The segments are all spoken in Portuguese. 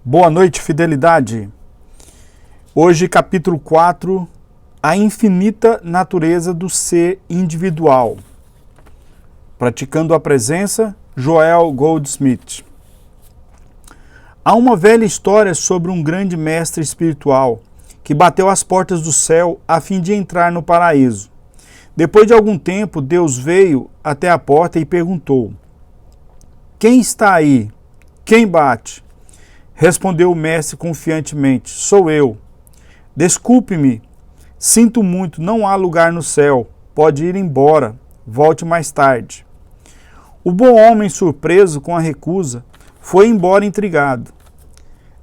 Boa noite, fidelidade. Hoje, capítulo 4, a infinita natureza do ser individual. Praticando a presença, Joel Goldsmith. Há uma velha história sobre um grande mestre espiritual que bateu às portas do céu a fim de entrar no paraíso. Depois de algum tempo, Deus veio até a porta e perguntou: "Quem está aí? Quem bate?" Respondeu o mestre confiantemente: "Sou eu." "Desculpe-me, sinto muito, não há lugar no céu. Pode ir embora, volte mais tarde." O bom homem, surpreso com a recusa, foi embora intrigado.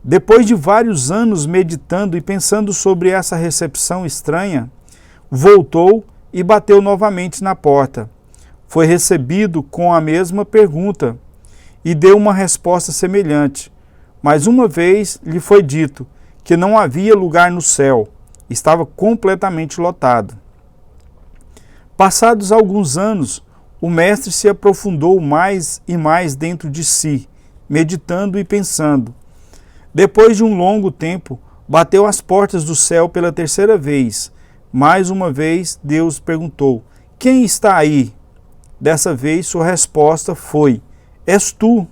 Depois de vários anos meditando e pensando sobre essa recepção estranha, voltou e bateu novamente na porta. Foi recebido com a mesma pergunta e deu uma resposta semelhante. Mais uma vez lhe foi dito que não havia lugar no céu, estava completamente lotado. Passados alguns anos, o mestre se aprofundou mais e mais dentro de si, meditando e pensando. Depois de um longo tempo, bateu às portas do céu pela terceira vez. Mais uma vez, Deus perguntou: "Quem está aí?" Dessa vez, sua resposta foi: "És tu."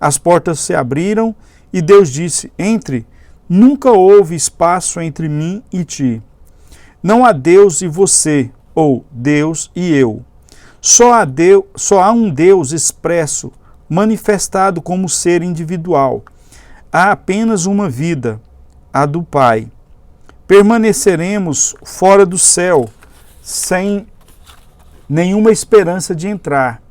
As portas se abriram e Deus disse: "Entre, nunca houve espaço entre mim e ti. Não há Deus e você, ou Deus e eu. Só há um Deus expresso, manifestado como ser individual. Há apenas uma vida, a do Pai. Permaneceremos fora do céu, sem nenhuma esperança de entrar,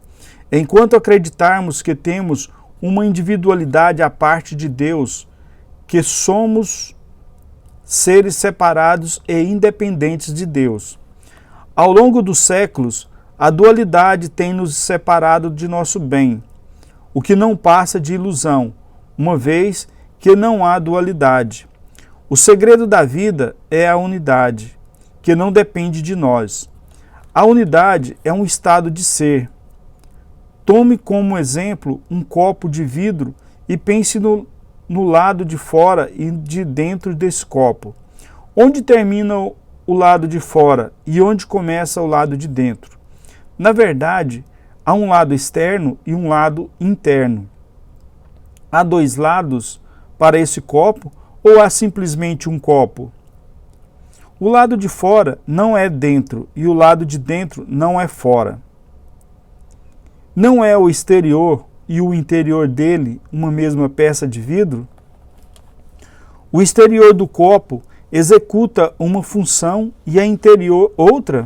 enquanto acreditarmos que temos uma individualidade à parte de Deus, que somos seres separados e independentes de Deus. Ao longo dos séculos, a dualidade tem nos separado de nosso bem, o que não passa de ilusão, uma vez que não há dualidade. O segredo da vida é a unidade, que não depende de nós. A unidade é um estado de ser. Tome como exemplo um copo de vidro e pense no lado de fora e de dentro desse copo. Onde termina o lado de fora e onde começa o lado de dentro? Na verdade, há um lado externo e um lado interno. Há dois lados para esse copo ou há simplesmente um copo? O lado de fora não é dentro e o lado de dentro não é fora. Não é o exterior e o interior dele uma mesma peça de vidro? O exterior do copo executa uma função e a interior outra?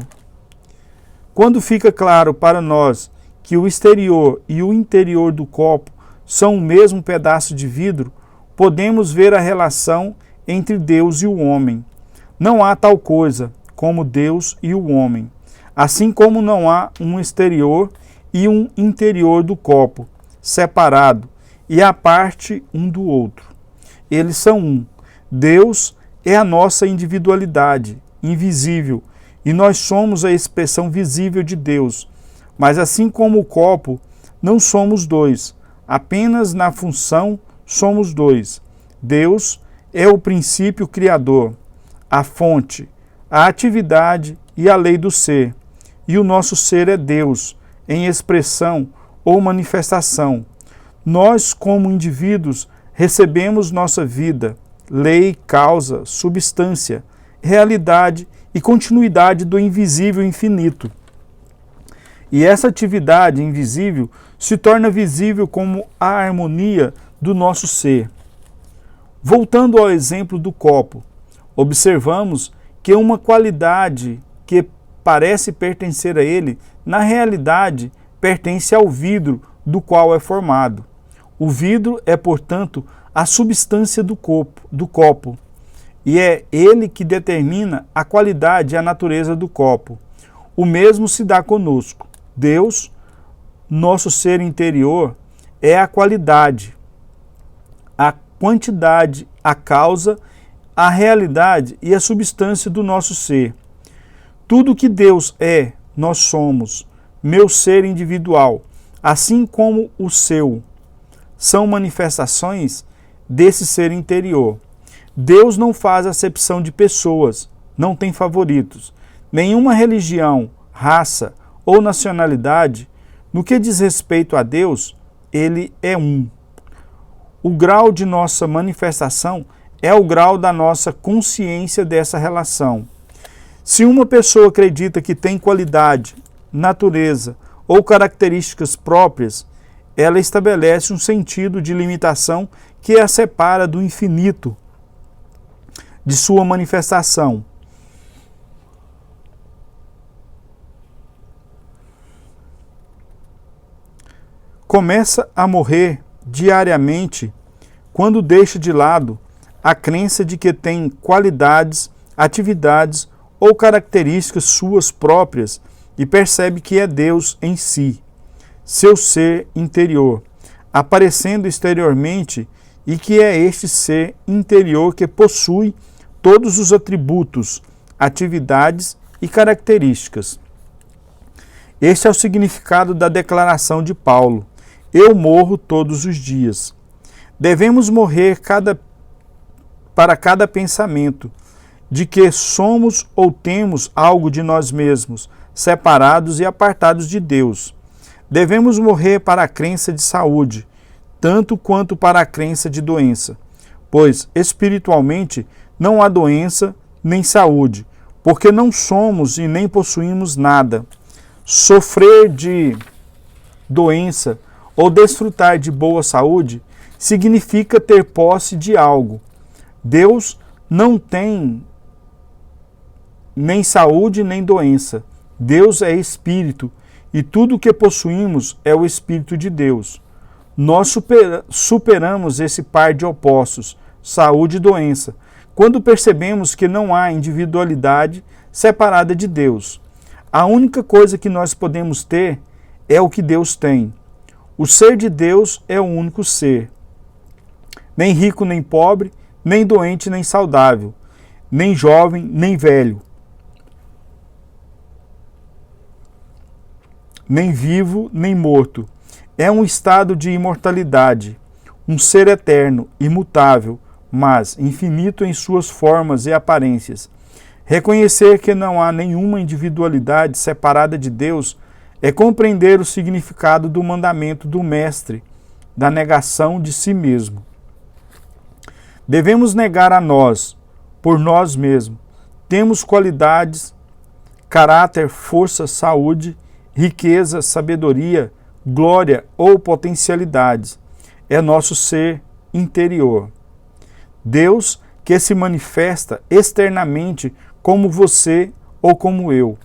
Quando fica claro para nós que o exterior e o interior do copo são o mesmo pedaço de vidro, podemos ver a relação entre Deus e o homem. Não há tal coisa como Deus e o homem, assim como não há um exterior e um interior do copo, separado e à parte um do outro. Eles são um. Deus é a nossa individualidade, invisível, e nós somos a expressão visível de Deus. Mas assim como o copo, não somos dois, apenas na função somos dois. Deus é o princípio criador, a fonte, a atividade e a lei do ser, e o nosso ser é Deus, em expressão ou manifestação. Nós, como indivíduos, recebemos nossa vida, lei, causa, substância, realidade e continuidade do invisível infinito. E essa atividade invisível se torna visível como a harmonia do nosso ser. Voltando ao exemplo do copo, observamos que uma qualidade que parece pertencer a ele, na realidade, pertence ao vidro do qual é formado. O vidro é, portanto, a substância do copo, e é ele que determina a qualidade e a natureza do copo. O mesmo se dá conosco. Deus, nosso ser interior, é a qualidade, a quantidade, a causa, a realidade e a substância do nosso ser. Tudo que Deus é, nós somos, meu ser individual, assim como o seu. São manifestações desse ser interior. Deus não faz acepção de pessoas, não tem favoritos. Nenhuma religião, raça ou nacionalidade, no que diz respeito a Deus, ele é um. O grau de nossa manifestação é o grau da nossa consciência dessa relação. Se uma pessoa acredita que tem qualidade, natureza ou características próprias, ela estabelece um sentido de limitação que a separa do infinito de sua manifestação. Começa a morrer diariamente quando deixa de lado a crença de que tem qualidades, atividades ou características suas próprias e percebe que é Deus em si, seu ser interior, aparecendo exteriormente, e que é este ser interior que possui todos os atributos, atividades e características. Este é o significado da declaração de Paulo: eu morro todos os dias. Devemos morrer para cada pensamento de que somos ou temos algo de nós mesmos, separados e apartados de Deus. Devemos morrer para a crença de saúde, tanto quanto para a crença de doença, pois espiritualmente não há doença nem saúde, porque não somos e nem possuímos nada. Sofrer de doença ou desfrutar de boa saúde significa ter posse de algo. Deus não tem nem saúde nem doença. Deus é Espírito e tudo o que possuímos é o Espírito de Deus. Nós superamos esse par de opostos, saúde e doença, quando percebemos que não há individualidade separada de Deus. A única coisa que nós podemos ter é o que Deus tem. O ser de Deus é o único ser. Nem rico nem pobre, nem doente nem saudável, nem jovem nem velho, nem vivo nem morto. É um estado de imortalidade, um ser eterno, imutável, mas infinito em suas formas e aparências. Reconhecer que não há nenhuma individualidade separada de Deus é compreender o significado do mandamento do Mestre, da negação de si mesmo. Devemos negar a nós, por nós mesmos. Temos qualidades, caráter, força, saúde, riqueza, sabedoria, glória ou potencialidades. É nosso ser interior. Deus que se manifesta externamente como você ou como eu.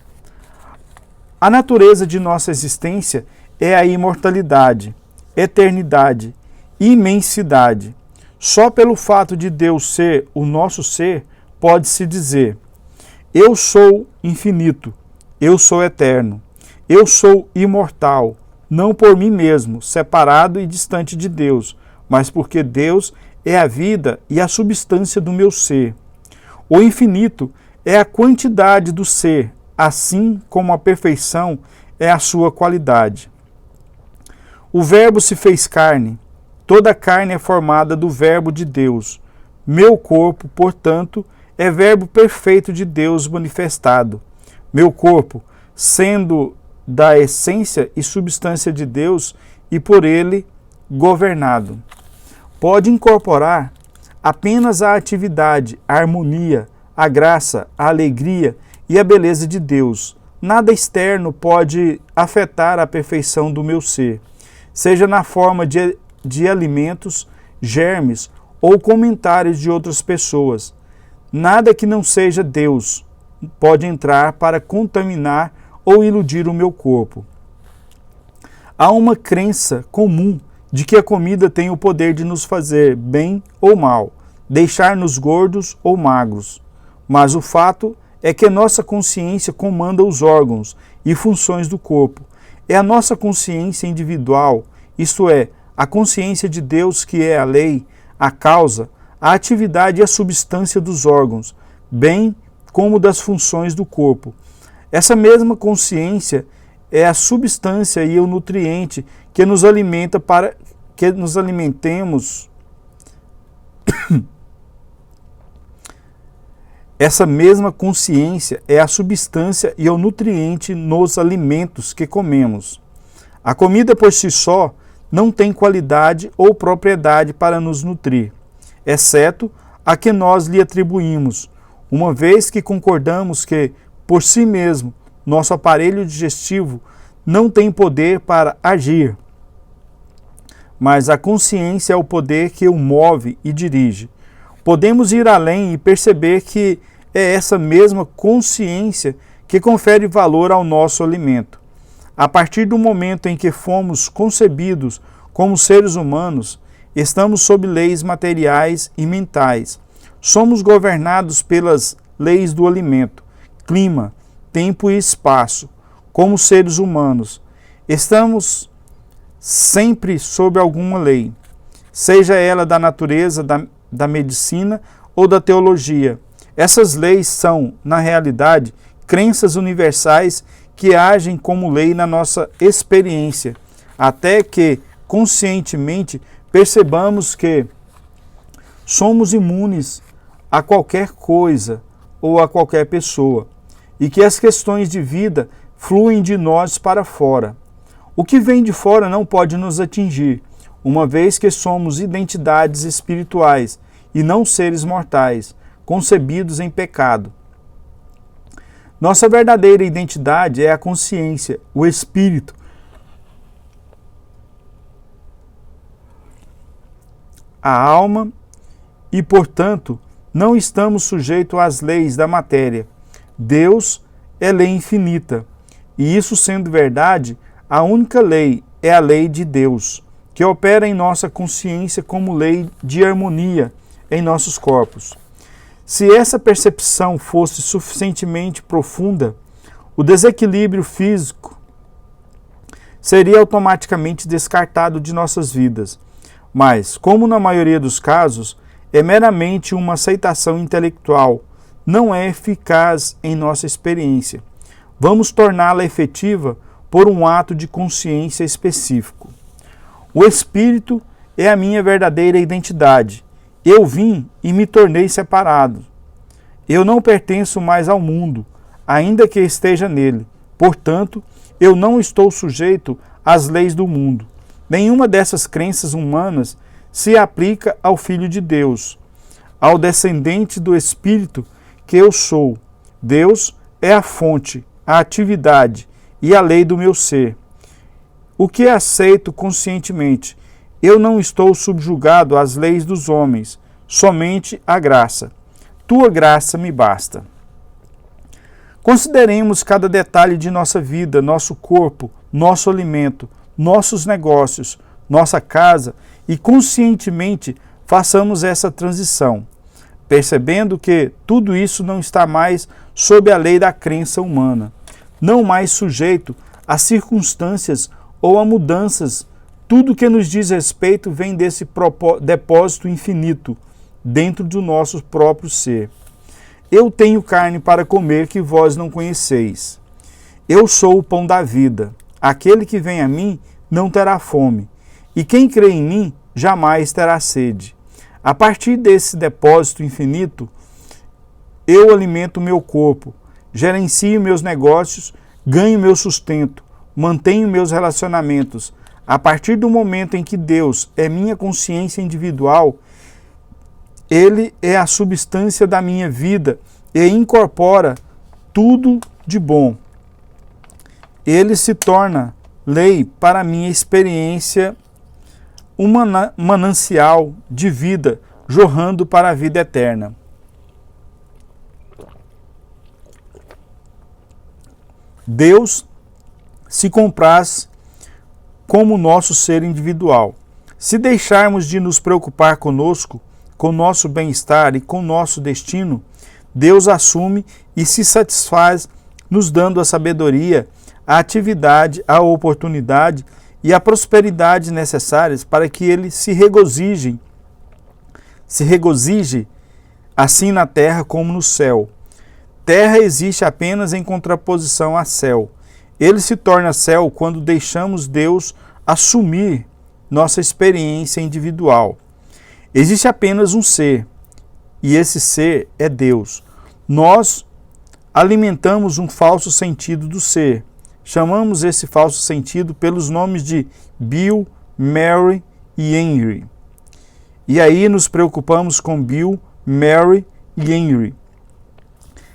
A natureza de nossa existência é a imortalidade, eternidade, imensidade. Só pelo fato de Deus ser o nosso ser, pode-se dizer: eu sou infinito, eu sou eterno, eu sou imortal, não por mim mesmo, separado e distante de Deus, mas porque Deus é a vida e a substância do meu ser. O infinito é a quantidade do ser, assim como a perfeição é a sua qualidade. O Verbo se fez carne. Toda carne é formada do Verbo de Deus. Meu corpo, portanto, é Verbo perfeito de Deus manifestado. Meu corpo, sendo da essência e substância de Deus e por ele governado, pode incorporar apenas a atividade, a harmonia, a graça, a alegria e a beleza de Deus. Nada externo pode afetar a perfeição do meu ser, seja na forma de alimentos, germes ou comentários de outras pessoas. Nada que não seja Deus pode entrar para contaminar ou iludir o meu corpo. Há uma crença comum de que a comida tem o poder de nos fazer bem ou mal, deixar-nos gordos ou magros. Mas o fato é que nossa consciência comanda os órgãos e funções do corpo. É a nossa consciência individual, isto é, a consciência de Deus, que é a lei, a causa, a atividade e a substância dos órgãos, bem como das funções do corpo. Essa mesma consciência é a substância e o nutriente que nos alimenta para que nos alimentemos Essa mesma consciência é a substância e o nutriente nos alimentos que comemos. A comida por si só não tem qualidade ou propriedade para nos nutrir, exceto a que nós lhe atribuímos, uma vez que concordamos que, por si mesmo, nosso aparelho digestivo não tem poder para agir. Mas a consciência é o poder que o move e dirige. Podemos ir além e perceber que é essa mesma consciência que confere valor ao nosso alimento. A partir do momento em que fomos concebidos como seres humanos, estamos sob leis materiais e mentais. Somos governados pelas leis do alimento, clima, tempo e espaço. Como seres humanos, estamos sempre sob alguma lei, seja ela da natureza, da medicina ou da teologia. Essas leis são, na realidade, crenças universais que agem como lei na nossa experiência, até que, conscientemente, percebamos que somos imunes a qualquer coisa ou a qualquer pessoa, e que as questões de vida fluem de nós para fora. O que vem de fora não pode nos atingir, uma vez que somos identidades espirituais e não seres mortais, concebidos em pecado. Nossa verdadeira identidade é a consciência, o espírito. A alma e, portanto, não estamos sujeitos às leis da matéria. Deus é lei infinita, e isso sendo verdade, a única lei é a lei de Deus, que opera em nossa consciência como lei de harmonia em nossos corpos. Se essa percepção fosse suficientemente profunda, o desequilíbrio físico seria automaticamente descartado de nossas vidas. Mas, como na maioria dos casos, é meramente uma aceitação intelectual, não é eficaz em nossa experiência. Vamos torná-la efetiva por um ato de consciência específico. O Espírito é a minha verdadeira identidade. Eu vim e me tornei separado. Eu não pertenço mais ao mundo, ainda que esteja nele. Portanto, eu não estou sujeito às leis do mundo. Nenhuma dessas crenças humanas se aplica ao Filho de Deus, ao descendente do Espírito que eu sou. Deus é a fonte, a atividade e a lei do meu ser. O que aceito conscientemente, eu não estou subjugado às leis dos homens, somente à graça. Tua graça me basta. Consideremos cada detalhe de nossa vida, nosso corpo, nosso alimento, nossos negócios, nossa casa e conscientemente façamos essa transição, percebendo que tudo isso não está mais sob a lei da crença humana, não mais sujeito a circunstâncias ou a mudanças. Tudo que nos diz respeito vem desse depósito infinito, dentro do nosso próprio ser. Eu tenho carne para comer que vós não conheceis. Eu sou o pão da vida. Aquele que vem a mim não terá fome, e quem crê em mim jamais terá sede. A partir desse depósito infinito, eu alimento o meu corpo, gerencio meus negócios, ganho meu sustento, mantenho meus relacionamentos. A partir do momento em que Deus é minha consciência individual, Ele é a substância da minha vida e incorpora tudo de bom. Ele se torna lei para a minha experiência, um manancial de vida jorrando para a vida eterna. Deus se compraz como nosso ser individual. Se deixarmos de nos preocupar conosco, com nosso bem-estar e com nosso destino, Deus assume e se satisfaz nos dando a sabedoria, a atividade, a oportunidade e a prosperidade necessárias para que Ele se regozije assim na terra como no céu. Terra existe apenas em contraposição a céu. Ele se torna céu quando deixamos Deus assumir nossa experiência individual. Existe apenas um ser, e esse ser é Deus. nós alimentamos um falso sentido do ser. Chamamos esse falso sentido pelos nomes de Bill, Mary e Henry. E aí nos preocupamos com Bill, Mary e Henry.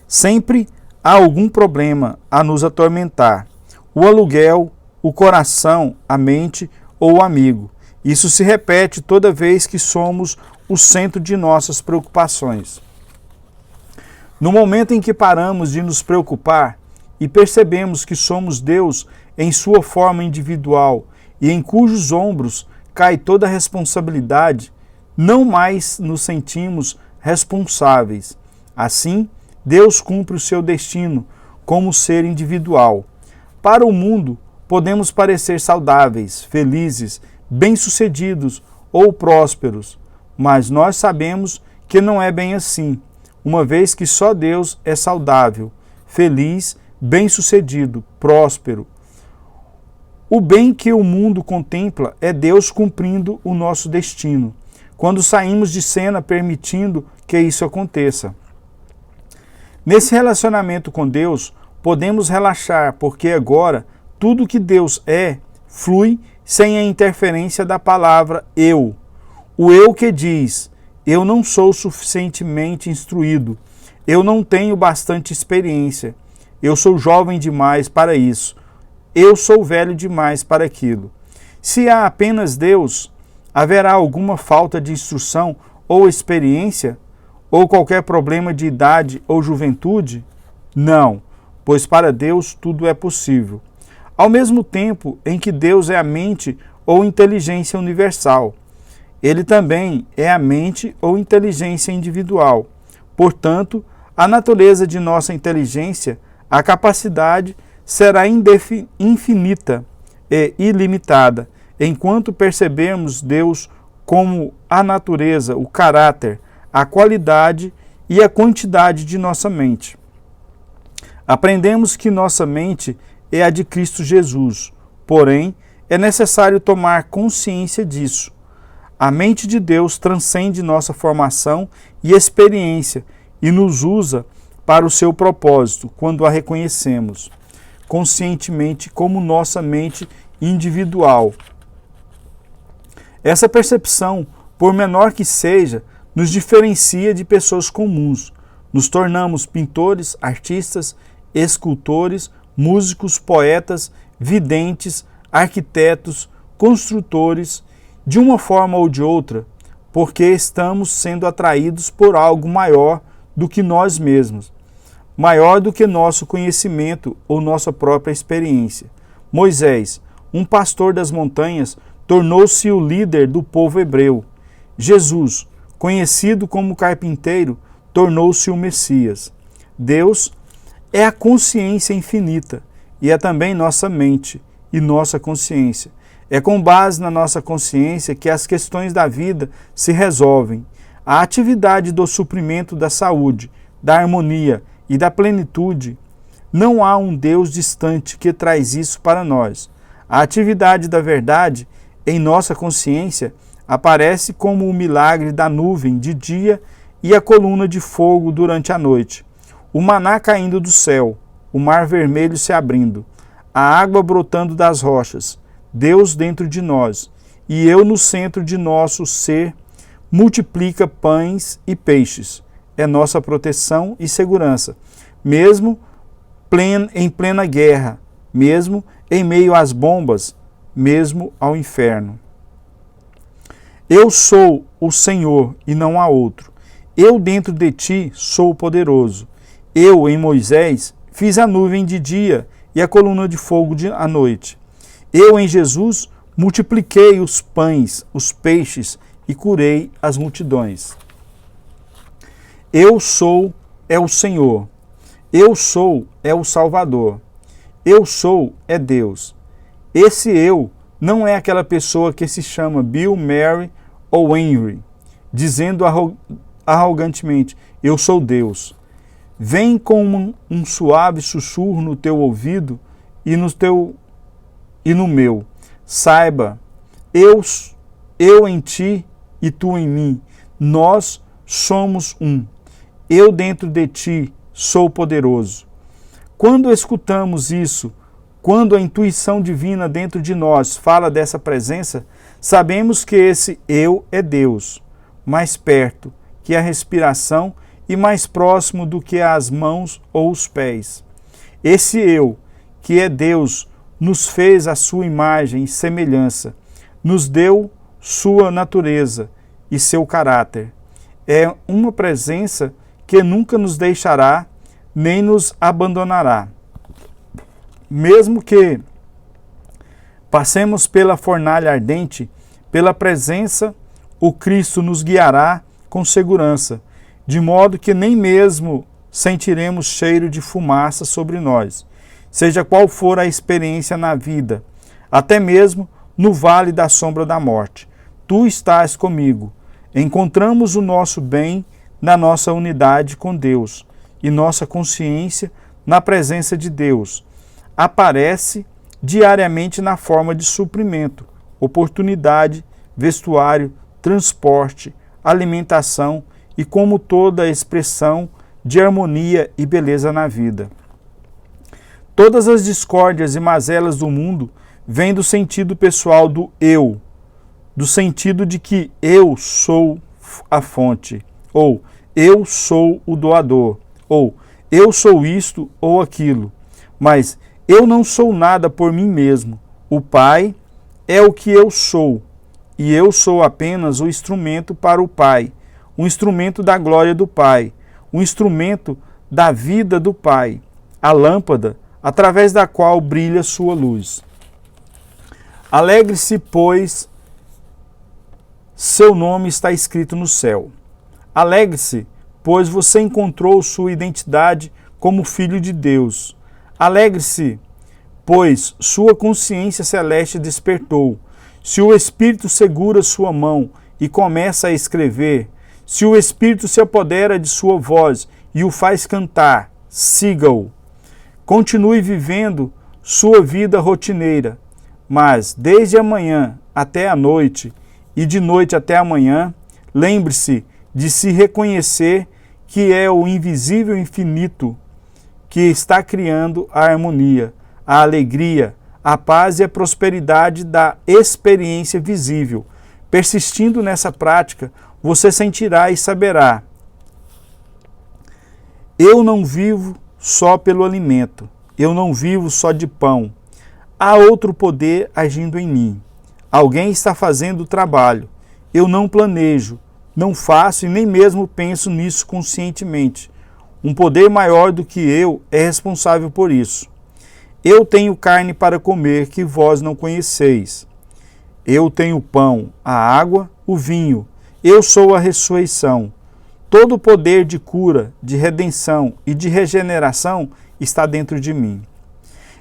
Sempre há algum problema a nos atormentar. O aluguel, o coração, a mente ou o amigo. Isso se repete toda vez que somos o centro de nossas preocupações. No momento em que paramos de nos preocupar e percebemos que somos Deus em sua forma individual e em cujos ombros cai toda a responsabilidade, não mais nos sentimos responsáveis. Assim, Deus cumpre o seu destino como ser individual. Para o mundo, podemos parecer saudáveis, felizes, bem-sucedidos ou prósperos, mas nós sabemos que não é bem assim, uma vez que só Deus é saudável, feliz, bem-sucedido, próspero. O bem que o mundo contempla é Deus cumprindo o nosso destino, quando saímos de cena permitindo que isso aconteça. Nesse relacionamento com Deus, podemos relaxar, porque agora tudo que Deus é flui sem a interferência da palavra eu. O eu que diz, eu não sou suficientemente instruído, eu não tenho bastante experiência, eu sou jovem demais para isso, eu sou velho demais para aquilo. Se há apenas Deus, haverá alguma falta de instrução ou experiência, ou qualquer problema de idade ou juventude? Não, pois para Deus tudo é possível. Ao mesmo tempo em que Deus é a mente ou inteligência universal, Ele também é a mente ou inteligência individual. Portanto, a natureza de nossa inteligência, a capacidade, será infinita e ilimitada, enquanto percebermos Deus como a natureza, o caráter, a qualidade e a quantidade de nossa mente. Aprendemos que nossa mente é a de Cristo Jesus, porém, é necessário tomar consciência disso. A mente de Deus transcende nossa formação e experiência e nos usa para o seu propósito, quando a reconhecemos conscientemente como nossa mente individual. Essa percepção, por menor que seja, nos diferencia de pessoas comuns. Nos tornamos pintores, artistas, escultores, músicos, poetas, videntes, arquitetos, construtores, de uma forma ou de outra, porque estamos sendo atraídos por algo maior do que nós mesmos, maior do que nosso conhecimento ou nossa própria experiência. Moisés, um pastor das montanhas, tornou-se o líder do povo hebreu. Jesus, conhecido como carpinteiro, tornou-se o Messias. Deus é a consciência infinita e é também nossa mente e nossa consciência. É com base na nossa consciência que as questões da vida se resolvem. A atividade do suprimento da saúde, da harmonia e da plenitude, não há um Deus distante que traz isso para nós. A atividade da verdade em nossa consciência aparece como o milagre da nuvem de dia e a coluna de fogo durante a noite. O maná caindo do céu, o mar vermelho se abrindo, a água brotando das rochas, Deus dentro de nós, e eu no centro de nosso ser, multiplica pães e peixes. É nossa proteção e segurança, mesmo em plena guerra, mesmo em meio às bombas, mesmo ao inferno. Eu sou o Senhor e não há outro. Eu dentro de ti sou poderoso. Eu, em Moisés, fiz a nuvem de dia e a coluna de fogo à noite. Eu, em Jesus, multipliquei os pães, os peixes e curei as multidões. Eu sou é o Senhor. Eu sou é o Salvador. Eu sou é Deus. Esse eu não é aquela pessoa que se chama Bill, Mary ou Henry, dizendo arrogantemente, eu sou Deus. Vem com um suave sussurro no teu ouvido e no meu. Saiba, eu em ti e tu em mim. Nós somos um. Eu dentro de ti sou poderoso. Quando escutamos isso, quando a intuição divina dentro de nós fala dessa presença, sabemos que esse eu é Deus, mais perto que a respiração e mais próximo do que as mãos ou os pés. Esse eu, que é Deus, nos fez a sua imagem e semelhança, nos deu sua natureza e seu caráter. É uma presença que nunca nos deixará nem nos abandonará. Mesmo que passemos pela fornalha ardente, pela presença, o Cristo nos guiará com segurança, de modo que nem mesmo sentiremos cheiro de fumaça sobre nós, seja qual for a experiência na vida, até mesmo no vale da sombra da morte. Tu estás comigo. Encontramos o nosso bem na nossa unidade com Deus e nossa consciência na presença de Deus. Aparece diariamente na forma de suprimento, oportunidade, vestuário, transporte, alimentação e como toda expressão de harmonia e beleza na vida. Todas as discórdias e mazelas do mundo vêm do sentido pessoal do eu, do sentido de que eu sou a fonte, ou eu sou o doador, ou eu sou isto ou aquilo. Mas eu não sou nada por mim mesmo. O Pai é o que eu sou, e eu sou apenas o instrumento para o Pai, um instrumento da glória do Pai, um instrumento da vida do Pai, a lâmpada através da qual brilha sua luz. Alegre-se, pois seu nome está escrito no céu. Alegre-se, pois você encontrou sua identidade como filho de Deus. Alegre-se, pois sua consciência celeste despertou. Se o Espírito segura sua mão e começa a escrever, se o Espírito se apodera de sua voz e o faz cantar, siga-o. Continue vivendo sua vida rotineira, mas desde amanhã até a noite e de noite até amanhã, lembre-se de se reconhecer que é o invisível infinito que está criando a harmonia, a alegria, a paz e a prosperidade da experiência visível. Persistindo nessa prática, você sentirá e saberá: eu não vivo só pelo alimento, eu não vivo só de pão. Há outro poder agindo em mim. Alguém está fazendo o trabalho. Eu não planejo, não faço e nem mesmo penso nisso conscientemente. Um poder maior do que eu é responsável por isso. Eu tenho carne para comer que vós não conheceis. Eu tenho o pão, a água, o vinho. Eu sou a ressurreição. Todo o poder de cura, de redenção e de regeneração está dentro de mim.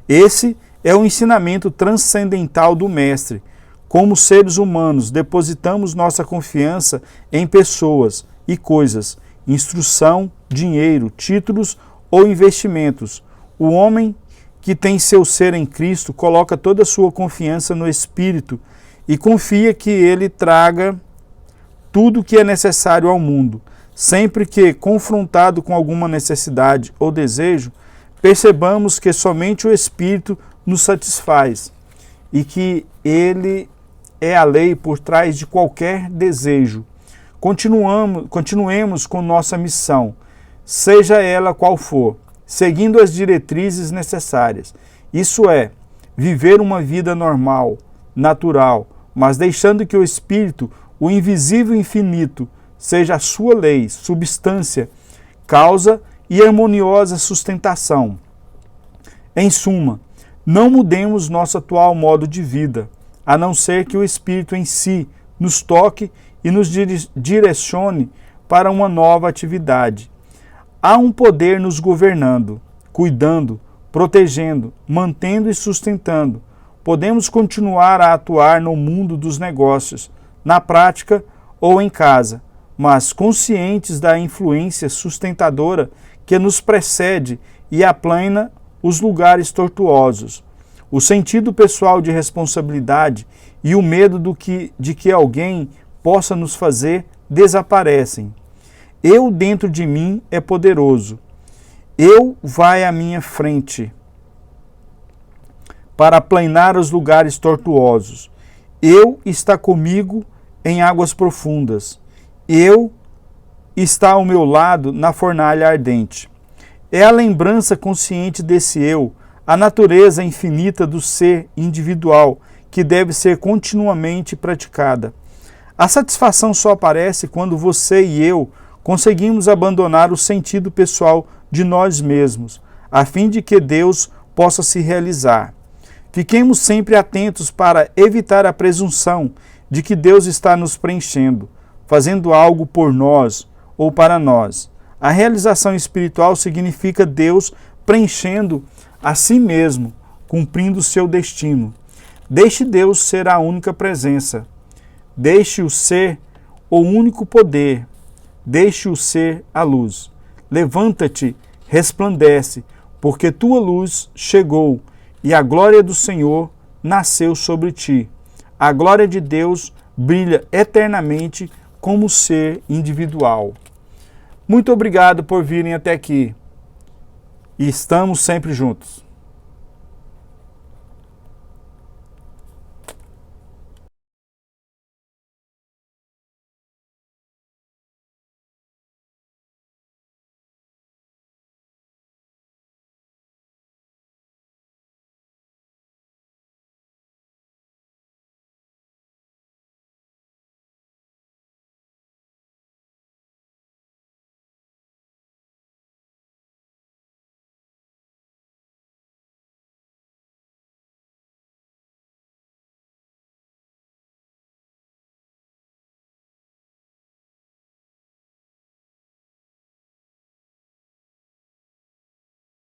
Esse é o ensinamento transcendental do Mestre. Como seres humanos, depositamos nossa confiança em pessoas e coisas, instrução, dinheiro, títulos ou investimentos. O homem que tem seu ser em Cristo coloca toda a sua confiança no Espírito e confia que ele traga tudo o que é necessário ao mundo. Sempre que confrontado com alguma necessidade ou desejo, percebamos que somente o Espírito nos satisfaz e que ele é a lei por trás de qualquer desejo. Continuemos com nossa missão, seja ela qual for, seguindo as diretrizes necessárias. Isso é, viver uma vida normal, natural, mas deixando que o Espírito, o invisível infinito, seja a sua lei, substância, causa e harmoniosa sustentação. Em suma, não mudemos nosso atual modo de vida, a não ser que o Espírito em si nos toque e nos direcione para uma nova atividade. Há um poder nos governando, cuidando, protegendo, mantendo e sustentando. Podemos continuar a atuar no mundo dos negócios, na prática ou em casa, mas conscientes da influência sustentadora que nos precede e aplana os lugares tortuosos. O sentido pessoal de responsabilidade e o medo de que alguém possa nos fazer desaparecem. Eu dentro de mim é poderoso. Eu vai à minha frente para aplanar os lugares tortuosos. Eu está comigo em águas profundas. Eu está ao meu lado na fornalha ardente. É a lembrança consciente desse eu, a natureza infinita do ser individual, que deve ser continuamente praticada. A satisfação só aparece quando você e eu conseguimos abandonar o sentido pessoal de nós mesmos, a fim de que Deus possa se realizar. Fiquemos sempre atentos para evitar a presunção de que Deus está nos preenchendo, fazendo algo por nós ou para nós. A realização espiritual significa Deus preenchendo a si mesmo, cumprindo o seu destino. Deixe Deus ser a única presença. Deixe-o ser o único poder. Deixe-o ser a luz. Levanta-te, resplandece, porque tua luz chegou e a glória do Senhor nasceu sobre ti. A glória de Deus brilha eternamente como ser individual. Muito obrigado por virem até aqui. E estamos sempre juntos.